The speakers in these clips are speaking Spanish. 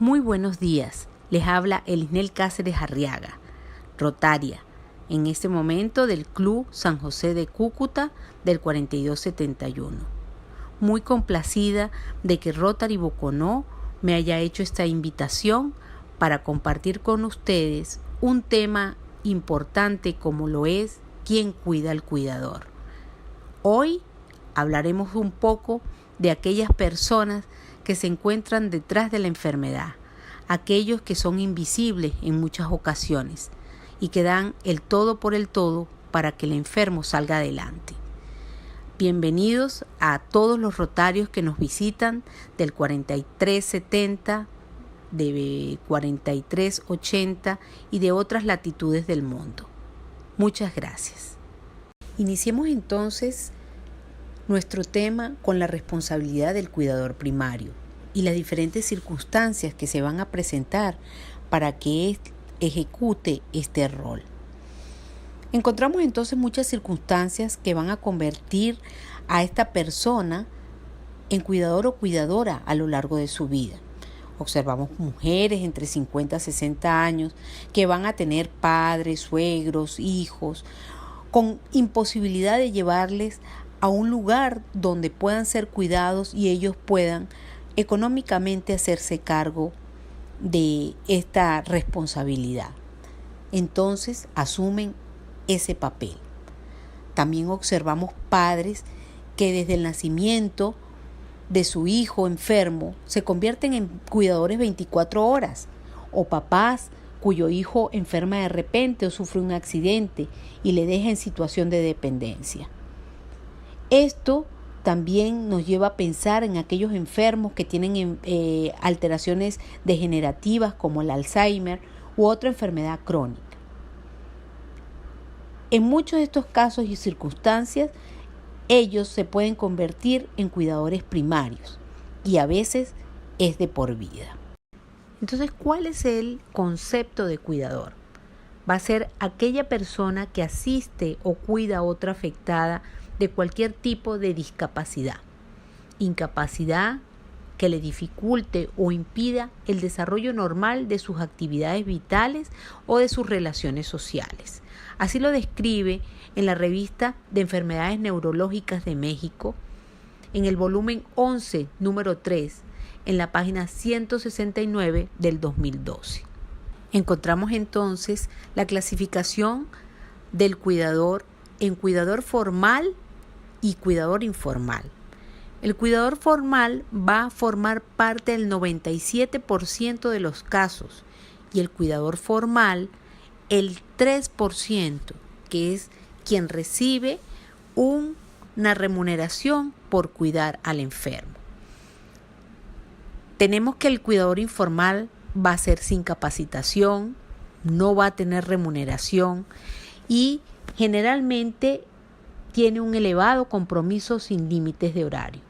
Muy buenos días, les habla Elisnel Cáceres Arriaga, Rotaria, en este momento del Club San José de Cúcuta del 4271. Muy complacida de que Rotary Boconó me haya hecho esta invitación para compartir con ustedes un tema importante como lo es ¿quién cuida al cuidador? Hoy hablaremos un poco de aquellas personas que se encuentran detrás de la enfermedad, aquellos que son invisibles en muchas ocasiones y que dan el todo por el todo para que el enfermo salga adelante. Bienvenidos a todos los rotarios que nos visitan del 4370, de 4380 y de otras latitudes del mundo. Muchas gracias. Iniciemos entonces nuestro tema con la responsabilidad del cuidador primario y las diferentes circunstancias que se van a presentar para que ejecute este rol. Encontramos entonces muchas circunstancias que van a convertir a esta persona en cuidador o cuidadora a lo largo de su vida. Observamos mujeres entre 50 a 60 años que van a tener padres, suegros, hijos, con imposibilidad de llevarles a un lugar donde puedan ser cuidados y ellos puedan económicamente hacerse cargo de esta responsabilidad. Entonces asumen ese papel. También observamos padres que desde el nacimiento de su hijo enfermo se convierten en cuidadores 24 horas o papás cuyo hijo enferma de repente o sufre un accidente y le deja en situación de dependencia. Esto también nos lleva a pensar en aquellos enfermos que tienen alteraciones degenerativas como el Alzheimer u otra enfermedad crónica. En muchos de estos casos y circunstancias, ellos se pueden convertir en cuidadores primarios y a veces es de por vida. Entonces, ¿cuál es el concepto de cuidador? Va a ser aquella persona que asiste o cuida a otra afectada de cualquier tipo de discapacidad, incapacidad que le dificulte o impida el desarrollo normal de sus actividades vitales o de sus relaciones sociales. Así lo describe en la revista de Enfermedades Neurológicas de México, en el volumen 11, número 3, en la página 169 del 2012. Encontramos entonces la clasificación del cuidador en cuidador formal y cuidador informal. El cuidador formal va a formar parte del 97% de los casos y el cuidador formal el 3%, que es quien recibe una remuneración por cuidar al enfermo. Tenemos que el cuidador informal va a ser sin capacitación, no va a tener remuneración y generalmente tiene un elevado compromiso sin límites de horario.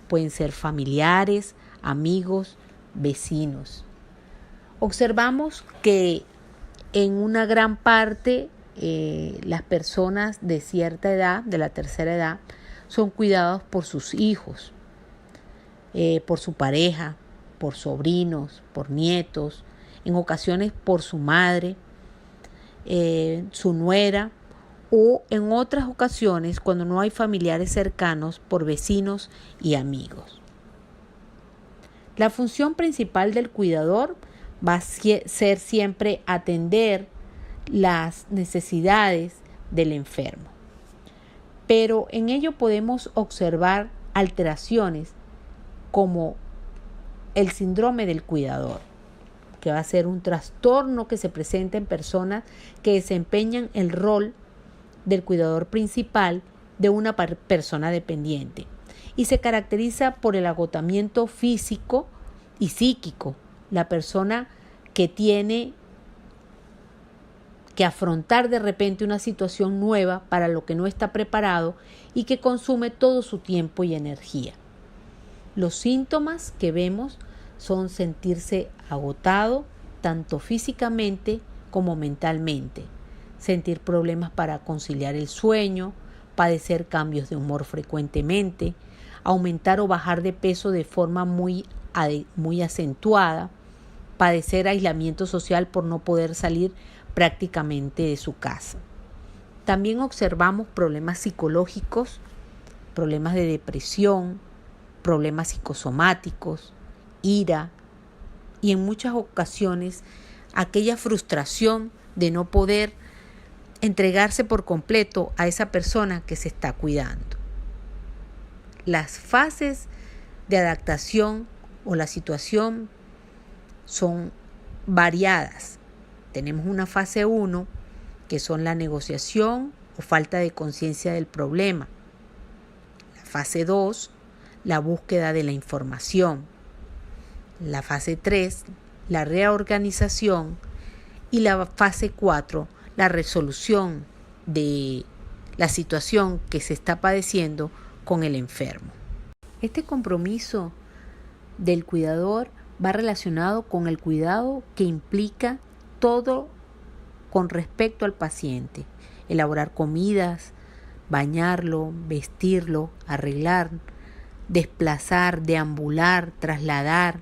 Pueden ser familiares, amigos, vecinos. Observamos que en una gran parte las personas de cierta edad, de la tercera edad, son cuidados por sus hijos, por su pareja, por sobrinos, por nietos, en ocasiones por su madre, su nuera, o en otras ocasiones, cuando no hay familiares cercanos, por vecinos y amigos. La función principal del cuidador va a ser siempre atender las necesidades del enfermo. Pero en ello podemos observar alteraciones como el síndrome del cuidador, que va a ser un trastorno que se presenta en personas que desempeñan el rol del cuidador principal de una persona dependiente y se caracteriza por el agotamiento físico y psíquico. La persona que tiene que afrontar de repente una situación nueva para lo que no está preparado y que consume todo su tiempo y energía. Los síntomas que vemos son sentirse agotado tanto físicamente como mentalmente, sentir problemas para conciliar el sueño, padecer cambios de humor frecuentemente, aumentar o bajar de peso de forma muy acentuada, padecer aislamiento social por no poder salir prácticamente de su casa. También observamos problemas psicológicos, problemas de depresión, problemas psicosomáticos, ira y en muchas ocasiones aquella frustración de no poder entregarse por completo a esa persona que se está cuidando. Las fases de adaptación o la situación son variadas. Tenemos una fase 1, que son la negociación o falta de conciencia del problema. La fase 2, la búsqueda de la información. La fase 3, la reorganización. Y la fase 4, la resolución de la situación que se está padeciendo con el enfermo. Este compromiso del cuidador va relacionado con el cuidado que implica todo con respecto al paciente. Elaborar comidas, bañarlo, vestirlo, arreglar, desplazar, deambular, trasladar,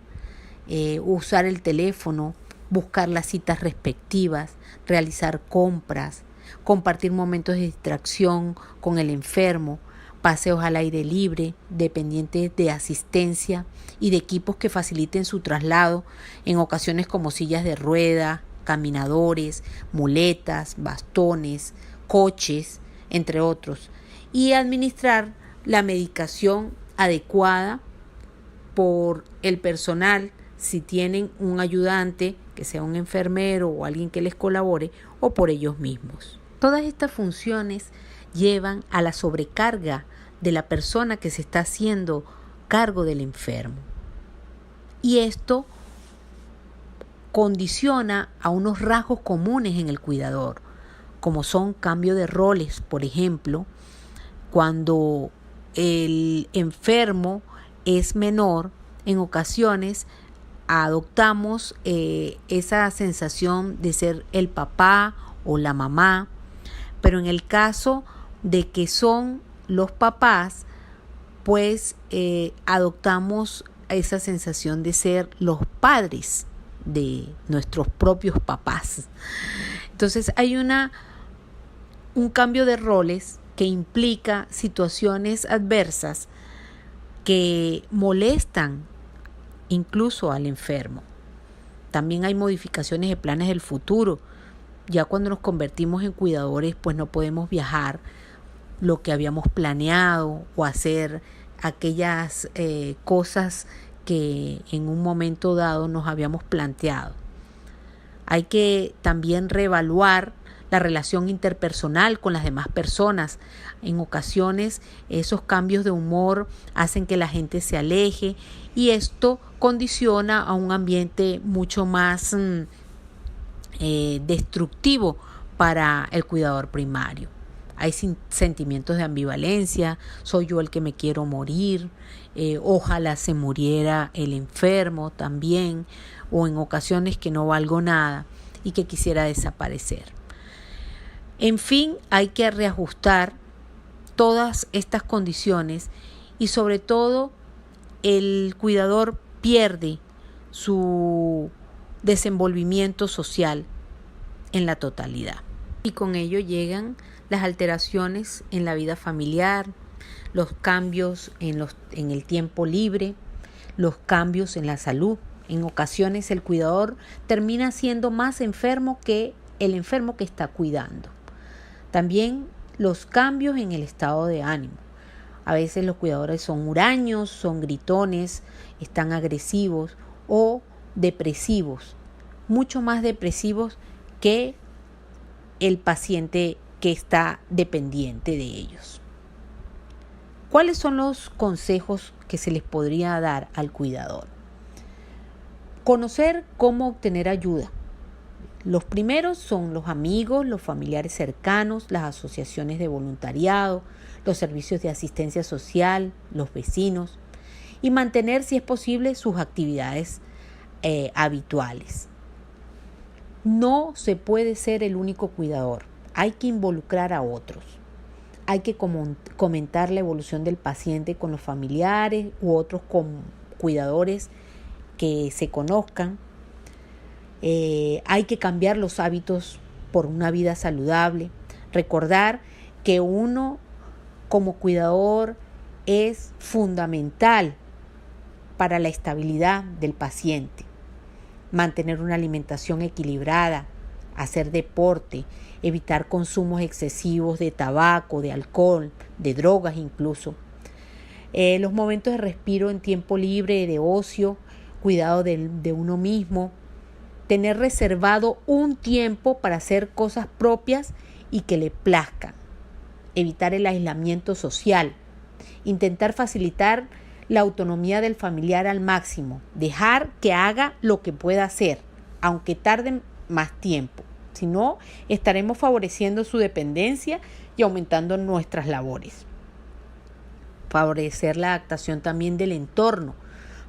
usar el teléfono, buscar las citas respectivas, realizar compras, compartir momentos de distracción con el enfermo, paseos al aire libre, dependientes de asistencia y de equipos que faciliten su traslado, en ocasiones como sillas de rueda, caminadores, muletas, bastones, coches, entre otros, y administrar la medicación adecuada por el personal, si tienen un ayudante, que sea un enfermero o alguien que les colabore, o por ellos mismos. Todas estas funciones llevan a la sobrecarga de la persona que se está haciendo cargo del enfermo. Y esto condiciona a unos rasgos comunes en el cuidador, como son cambio de roles, por ejemplo, cuando el enfermo es menor, en ocasiones adoptamos esa sensación de ser el papá o la mamá, pero en el caso de que son los papás, pues adoptamos esa sensación de ser los padres de nuestros propios papás. Entonces hay un cambio de roles que implica situaciones adversas que molestan incluso al enfermo. También hay modificaciones de planes del futuro. Ya cuando nos convertimos en cuidadores, pues no podemos viajar lo que habíamos planeado o hacer aquellas cosas que en un momento dado nos habíamos planteado. Hay que también reevaluar la relación interpersonal con las demás personas. En ocasiones esos cambios de humor hacen que la gente se aleje y esto condiciona a un ambiente mucho más destructivo para el cuidador primario. Hay sentimientos de ambivalencia, soy yo el que me quiero morir, ojalá se muriera el enfermo también, o en ocasiones que no valgo nada y que quisiera desaparecer. En fin, hay que reajustar todas estas condiciones y sobre todo el cuidador pierde su desenvolvimiento social en la totalidad. Y con ello llegan las alteraciones en la vida familiar, los cambios en el tiempo libre, los cambios en la salud. En ocasiones el cuidador termina siendo más enfermo que el enfermo que está cuidando. También los cambios en el estado de ánimo. A veces los cuidadores son huraños, son gritones, están agresivos o depresivos, mucho más depresivos que el paciente que está dependiente de ellos. ¿Cuáles son los consejos que se les podría dar al cuidador? Conocer cómo obtener ayuda. Los primeros son los amigos, los familiares cercanos, las asociaciones de voluntariado, los servicios de asistencia social, los vecinos, y mantener, si es posible, sus actividades habituales. No se puede ser el único cuidador, hay que involucrar a otros. Hay que comentar la evolución del paciente con los familiares u otros cuidadores que se conozcan. Hay que cambiar los hábitos por una vida saludable. Recordar que uno como cuidador es fundamental para la estabilidad del paciente. Mantener una alimentación equilibrada, hacer deporte, evitar consumos excesivos de tabaco, de alcohol, de drogas incluso. Los momentos de respiro en tiempo libre, de ocio, cuidado de uno mismo. Tener reservado un tiempo para hacer cosas propias y que le plazcan. Evitar el aislamiento social. Intentar facilitar la autonomía del familiar al máximo. Dejar que haga lo que pueda hacer, aunque tarde más tiempo. Si no, estaremos favoreciendo su dependencia y aumentando nuestras labores. Favorecer la adaptación también del entorno,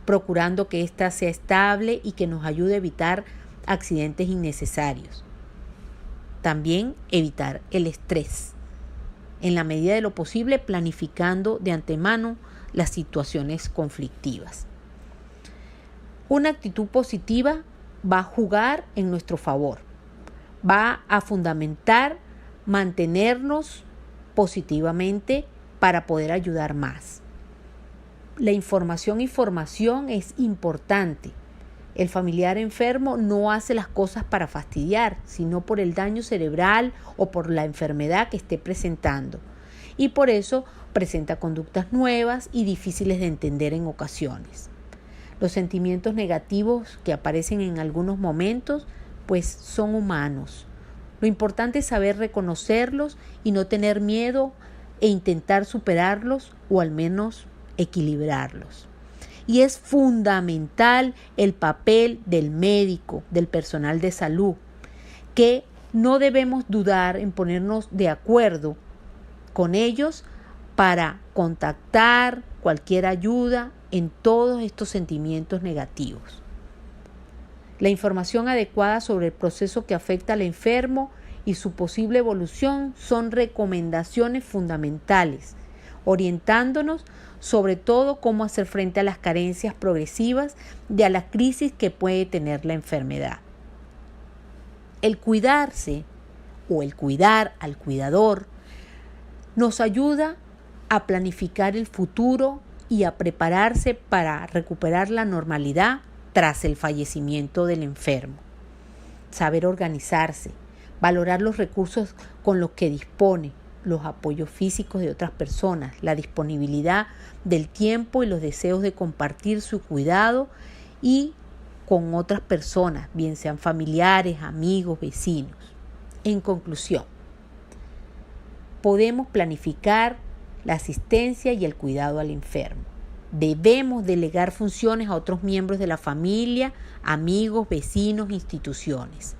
procurando que ésta sea estable y que nos ayude a evitar accidentes innecesarios. También evitar el estrés. En la medida de lo posible, planificando de antemano las situaciones conflictivas. Una actitud positiva va a jugar en nuestro favor. Va a fundamentar mantenernos positivamente para poder ayudar más. La información y formación es importante. El familiar enfermo no hace las cosas para fastidiar, sino por el daño cerebral o por la enfermedad que esté presentando. Y por eso presenta conductas nuevas y difíciles de entender en ocasiones. Los sentimientos negativos que aparecen en algunos momentos, pues son humanos. Lo importante es saber reconocerlos y no tener miedo e intentar superarlos o al menos equilibrarlos. Y es fundamental el papel del médico, del personal de salud, que no debemos dudar en ponernos de acuerdo con ellos para contactar cualquier ayuda en todos estos sentimientos negativos. La información adecuada sobre el proceso que afecta al enfermo y su posible evolución son recomendaciones fundamentales, orientándonos sobre todo cómo hacer frente a las carencias progresivas y a la crisis que puede tener la enfermedad. El cuidarse o el cuidar al cuidador nos ayuda a planificar el futuro y a prepararse para recuperar la normalidad tras el fallecimiento del enfermo. Saber organizarse, valorar los recursos con los que dispone, los apoyos físicos de otras personas, la disponibilidad del tiempo y los deseos de compartir su cuidado y con otras personas, bien sean familiares, amigos, vecinos. En conclusión, podemos planificar la asistencia y el cuidado al enfermo. Debemos delegar funciones a otros miembros de la familia, amigos, vecinos, instituciones.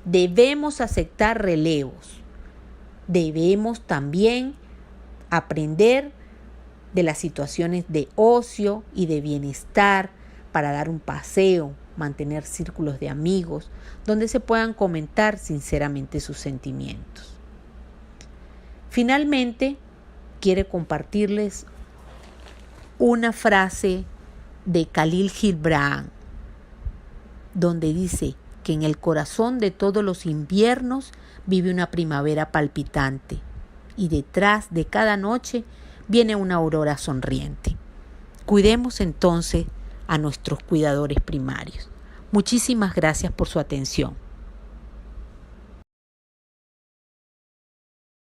Debemos aceptar relevos. Debemos también aprender de las situaciones de ocio y de bienestar para dar un paseo, mantener círculos de amigos donde se puedan comentar sinceramente sus sentimientos. Finalmente, quiero compartirles una frase de Khalil Gibran, donde dice que en el corazón de todos los inviernos vive una primavera palpitante y detrás de cada noche viene una aurora sonriente. Cuidemos entonces a nuestros cuidadores primarios. Muchísimas gracias por su atención.